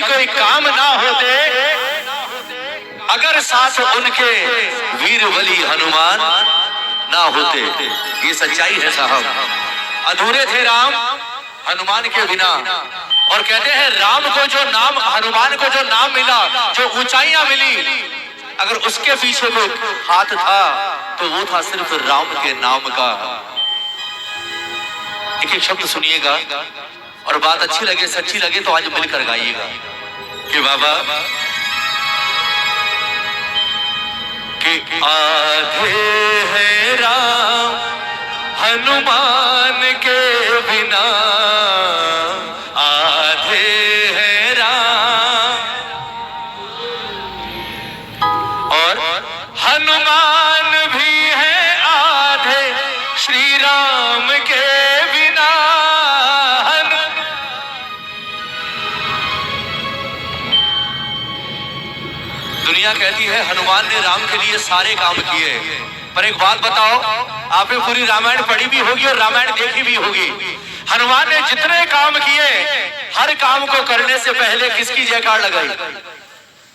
कोई काम ना होते अगर साथ उनके वीर वली हनुमान ना होते। ये सच्चाई है साहब। अधूरे थे राम हनुमान के बिना। और कहते हैं राम को जो नाम, हनुमान को जो नाम मिला, जो ऊंचाइयां मिली, अगर उसके पीछे कोई हाथ था तो वो था सिर्फ राम के नाम का। एक एक शब्द सुनिएगा और बात अच्छी लगे, सच्ची लगे तो आज मिलकर गाइएगा कि बाबा कि आधे है राम हनुमान के बिना, आधे है राम और हनुमान भी है आधे श्री राम के बिना। दुनिया कहती है हनुमान ने राम के लिए सारे काम किए, पर एक बात बताओ, आपने पूरी रामायण पढ़ी भी होगी और रामायण देखी भी होगी। हनुमान ने जितने काम किए, हर काम को करने से पहले किसकी जयकार लगाई?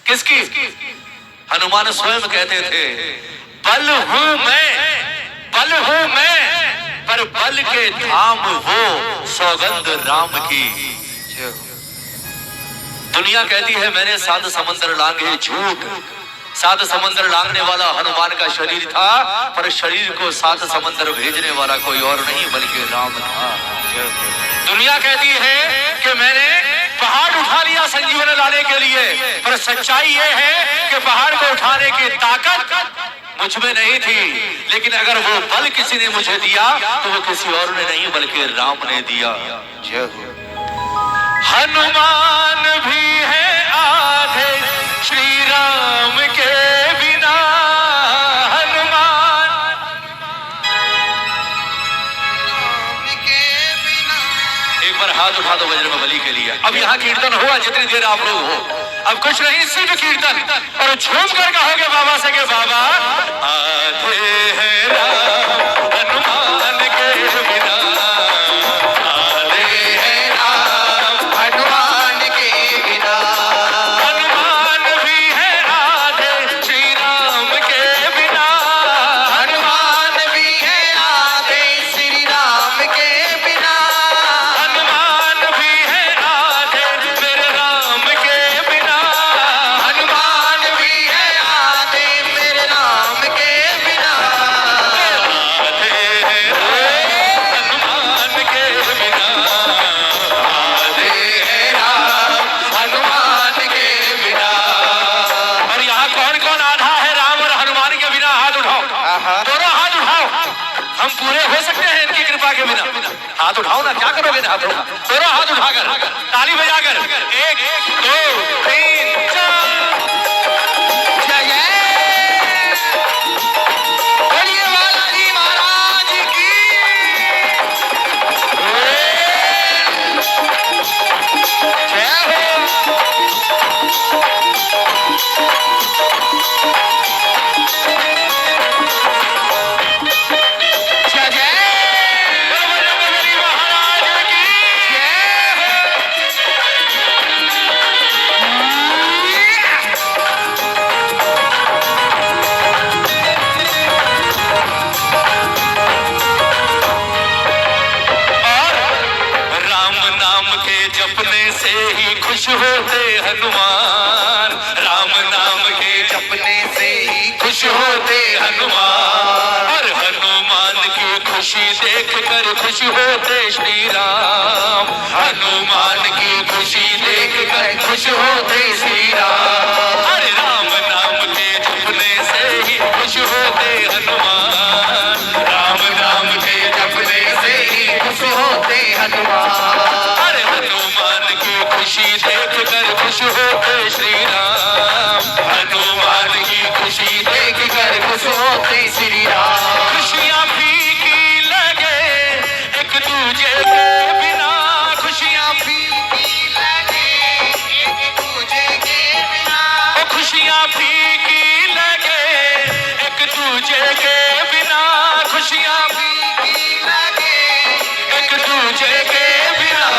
किसकी? हनुमान स्वयं कहते थे बल हूं मैं, पर बल के धाम वो सौगंध राम की। दुनिया कहती है मैंने 7 समंदर लांघे, झूठ। 7 समंदर लांघने वाला हनुमान का शरीर था, पर शरीर को 7 समंदर भेजने वाला कोई और नहीं बल्कि राम था। दुनिया कहती है कि मैंने पहाड़ उठा लिया संजीवनी लाने के लिए, पर सच्चाई यह है कि पहाड़ को उठाने की ताकत मुझ में नहीं थी, लेकिन अगर वो बल किसी ने मुझे दिया तो वो किसी और ने नहीं बल्कि राम ने दिया। हनुमान भी है आधे श्री राम के बिना, हनुमान के बिना। एक बार हाथ उठा दो बजरंगबली के लिए। अब यहाँ कीर्तन हुआ जितनी देर आप लोग हो, अब कुछ नहीं सिर्फ कीर्तन, और झूम कर कहोगे बाबा से के बाबा आधे है राम हनुमान के बिना, हाथ उठाओ ना, क्या करोगे ना? हाथ उठा, दोनों हाथ उठाकर ताली बजाकर 1 2 3 4 बोलिए बालाजी महाराज की जय हो। खुश होते हनुमान, राम नाम के जपने से ही खुश होते हनुमान, और हनुमान की खुशी देखकर खुश होते श्री राम, हनुमान की खुशी देखकर खुश होते श्री राम, अरे राम नाम के जपने से ही खुश होते हनुमान, राम नाम के जपने से ही खुश होते हनुमान, अरे हनुमान की खुशी देखकर खुश होते श्री राम, हनुमान की खुशी देखकर खुश होते श्री राम। खुशियां फीकी लगे एक दूजे के बिना, खुशियां फीकी लगे एक दूजे के बिना, खुशियां फीकी लगे एक दूजे के बिना, खुशियां फीकी लगे एक दूजे के बिना।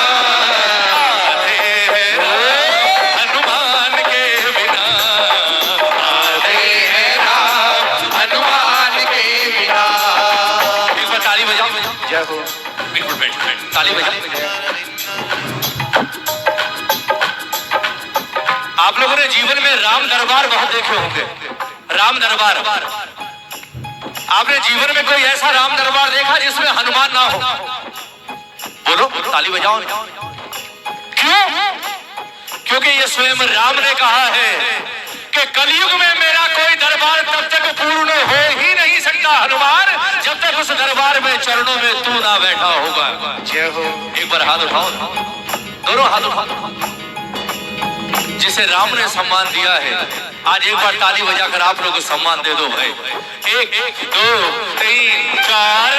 बिल्कुल बैठ, ताली बजाओ। आप लोगों ने जीवन में राम दरबार बहुत देखे होंगे। राम दरबार, आपने जीवन में कोई ऐसा राम दरबार देखा जिसमें हनुमान ना हो? बोलो, ताली बजाओ। क्यों? क्योंकि ये स्वयं राम ने कहा है कि कलयुग में मेरा कोई दरबार तब तक पूर्ण हो ही नहीं सकता हनुमान, जब तक उस दरबार में चरणों में तू ना बैठा होगा। जय हो। एक बार हाथ उठाओ, दोनों हाथ उठाओ। जिसे राम ने सम्मान दिया है, आज एक बार ताली बजाकर आप लोग को सम्मान दे दो भाई। 1 2 3 4।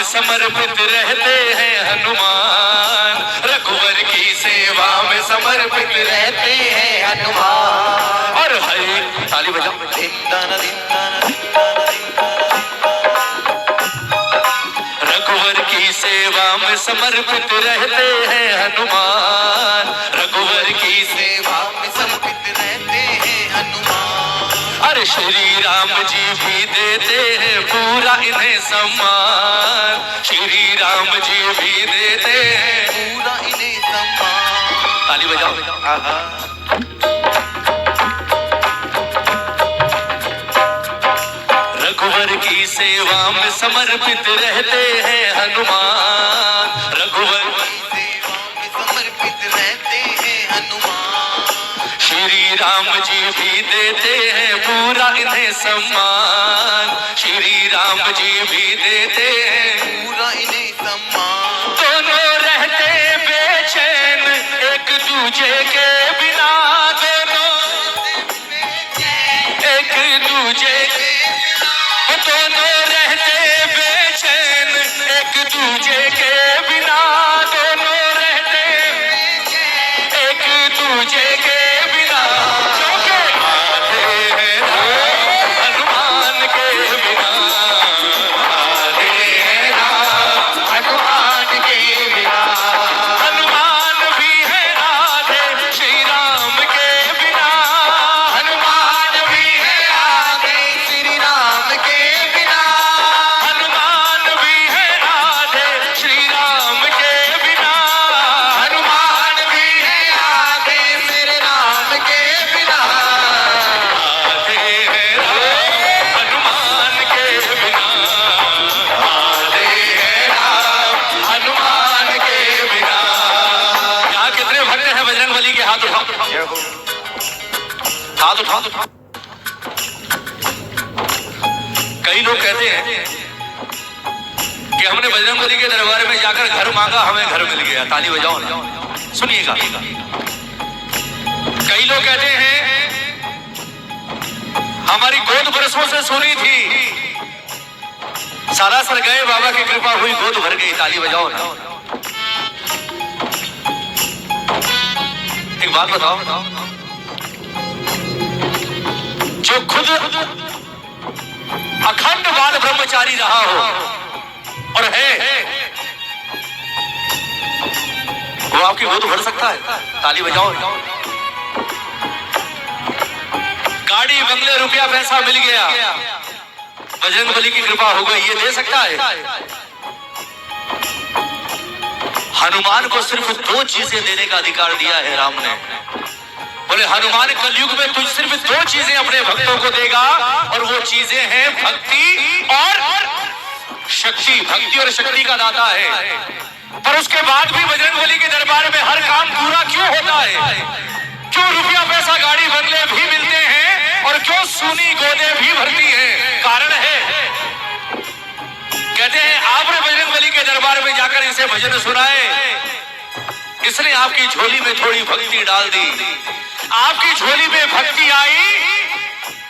समर्पित रहते हैं हनुमान, रघुवर की सेवा में समर्पित रहते हैं हनुमान। और हरे, ताली बजाओ। रघुवर की सेवा में समर्पित रहते हैं हनुमान, रघुवर की सेवा में समर्पित रहते हैं हनुमान। अरे श्री राम जी भी देते हैं पूरा इन्हें सम्मान, श्री राम जी भी देते हैं पूरा इन्हें सम्मान। ताली बजाओ। रघुवर की सेवा में समर्पित रहते हैं हनुमान, रघुवर की सेवा में समर्पित रहते हैं हनुमान। श्री राम जी भी देते हैं पूरा इन्हें सम्मान, श्री राम जी भी देते हैं पूरा इन्हें सम्मान। दोनों रहते बेचैन एक दूजे के बिना, दोनों एक दूजे के बिना, दोनों रहते बेचैन एक दूजे के बिना, दोनों रहते एक दूजे के बिना। क्योंकि आधे हैं हनुमान के बिना, आधे हैं हनुमान के बिना। हनुमान भी है आधे श्री राम के बिना, हनुमान भी है आधे श्री राम के बिना, हनुमान भी है आधे श्री राम के बिना, हनुमान भी है आधे मेरे राम के बिना। आधे हैं हनुमान के बिना, आधे हैं हनुमान के बिना। यहाँ कितने भक्त हैं बजरंगबली के? हाथ उठाओ, हाथ उठाओ। कई लोग कहते हैं कि हमने बजरंगबली के दरबार में जाकर घर मांगा, हमें घर मिल गया। ताली बजाओ ना, सुनिएगा। कई लोग कहते हैं हमारी गोद बरसों से सुनी थी, सारासर गए, बाबा की कृपा हुई, गोद भर गई। ताली बजाओ ना। एक बात बताओ, जो खुद अखंड बाल ब्रह्मचारी रहा हो और है, वो आपकी गोद भर सकता है? ताली बजाओ। गाड़ी बंगले रुपया पैसा मिल गया, बजरंगबली की कृपा हो गई, ये दे सकता है? हनुमान को सिर्फ 2 चीजें देने का अधिकार दिया है राम ने। बोले हनुमान कलयुग में तुझ सिर्फ 2 चीजें अपने भक्तों को देगा, और वो चीजें हैं भक्ति और शक्ति। भक्ति और शक्ति का दाता है। पर उसके बाद भी बजरंगबली के दरबार में हर काम पूरा क्यों होता है? क्यों रुपया पैसा गाड़ी बंगले भी मिलते हैं और क्यों सूनी गोदे भी भरती हैं? कारण है, कहते हैं आपने बजरंगबली के दरबार में जाकर इसे भजन सुनाए इसने आपकी झोली में थोड़ी भक्ति डाल दी, आपकी झोली में भक्ति आई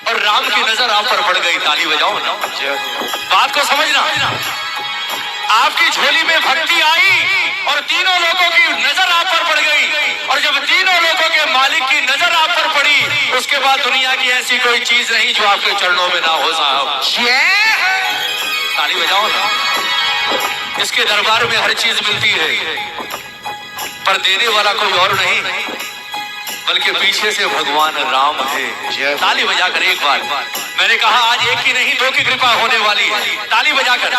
और राम की नजर आप पर पड़ गई। ताली बजाओ ना, बात को समझना। आपकी झोली में भक्ति आई और तीनों लोगों की नजर आप पर पड़ गई, और जब तीनों लोगों के मालिक की नजर आप पर पड़ी, उसके बाद दुनिया की ऐसी कोई चीज नहीं जो आपके चरणों में ना हो साहब। ताली बजाओ ना। इसके दरबार में हर चीज मिलती है, पर देने वाला कोई और नहीं बल्कि पीछे से भगवान राम है। ताली बजाकर एक बार, मैंने कहा आज एक की नहीं दो की कृपा होने वाली है। ताली बजाकर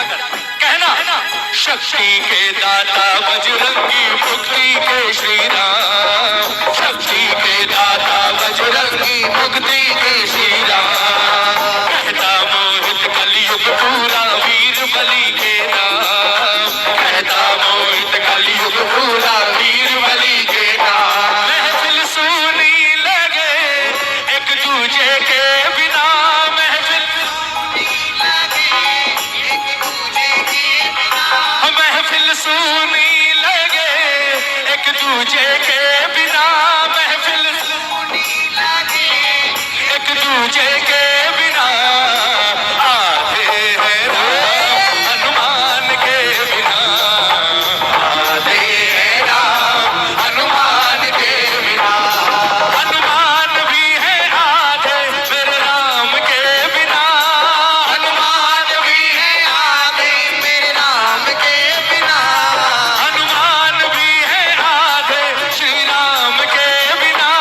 कहना, शक्ति के दाता बजरंगी, मुक्ति के श्री राम। शक्ति के दाता बजरंगी, मुक्ति के श्री राम। कहता मोहित कलयुग पूरा, वीर बलि के नाम। कहता मोहित कलयुग पूरा, वीर बलि के नाम। महफिल सुनी लगे एक दूजे के बिना, महफिल सुनी लगे एक दूजे के बिना, महफिल सुनी लगे एक दूजे के बिना। आधे हैं राम हनुमान के बिना, आधे हैं राम हनुमान के बिना। हनुमान भी है आधे मेरे राम के बिना, हनुमान भी है आधे मेरे राम के बिना। हनुमान भी है आधे श्री राम के बिना,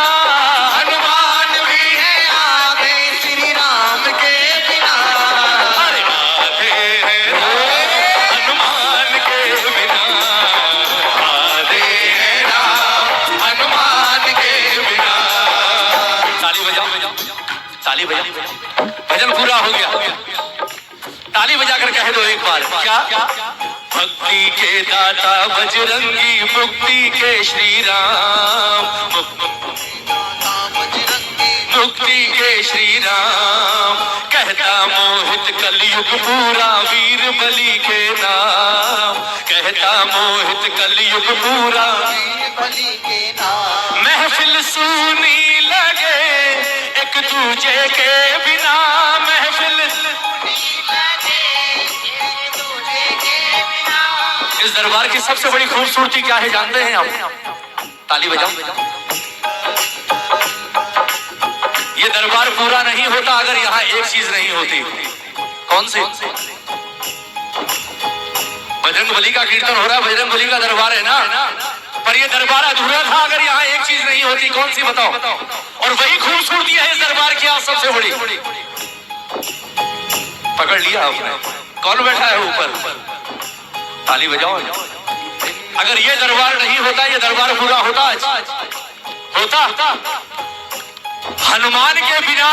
हनुमान भी है आधे श्री राम के बिना। अरे आधे हैं हनुमान के बिना, आधे हैं राम हनुमान के बिना। ताली बजाओ, ताली बजाओ, भजन पूरा हो गया। ताली बजाकर कह दो एक बार, क्या? भक्ति के दाता बजरंगी, मुक्ति के श्री राम। मुक्ति के श्री राम। कहता मोहित कलयुग पूरा, वीर बलि के नाम। कहता मोहित कलयुग पूरा, वीर बलि के नाम। महफिल सुनी लगे एक दूजे के बिना, महफिल इस दरबार की सबसे बड़ी खूबसूरती क्या है जानते हैं आप? ताली बजाओ। ये दरबार पूरा नहीं होता अगर यहाँ एक चीज नहीं होती। कौन सी? बजरंग बली का कीर्तन हो रहा है, बजरंग बली का दरबार है ना, पर ये दरबार अधूरा था अगर यहाँ एक चीज नहीं होती। कौन सी बताओ? और वही खूबसूरती है इस दरबार की आज सबसे बड़ी। पकड़ लिया आपने? कौन बैठा है ऊपर? ताली बजाओ। अगर ये दरबार नहीं होता, ये दरबार पूरा होता होता। हनुमान के बिना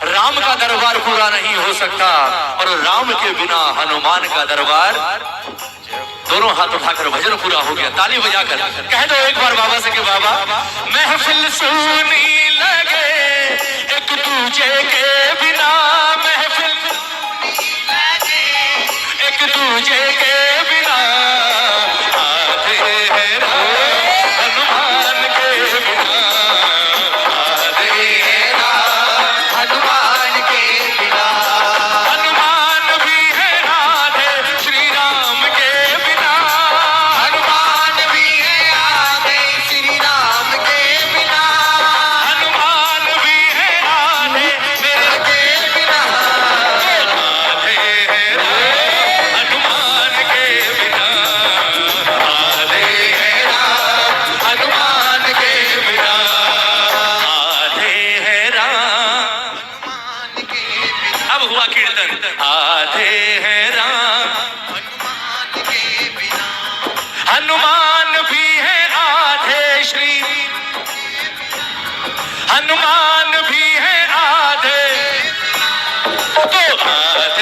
राम का दरबार पूरा नहीं हो सकता, और राम के बिना हनुमान का दरबार। दोनों हाथ उठाकर भजन पूरा हो गया। ताली बजाकर कह दो एक बार बाबा से कि बाबा, महफिल सुनी लगे एक दूजे के बिना, महफिल एक दूजे के बिना। आधे हैं हनुमान के बिना, आधे हैं हनुमान के बिना। हनुमान भी है आधे श्री राम के बिना, हनुमान भी है आधे श्री राम के बिना। हनुमान भी है आधे मेरे के बिना, आधे हैं हनुमान के बिना, आधे हैं हनुमान के बिना। आधे हैं हनुमान के बिना। अब हुआ कीर्तन। आधे हैं हनुमान के बिना, हनुमान भी है आधे श्री, हनुमान भी है आधे, तो आधे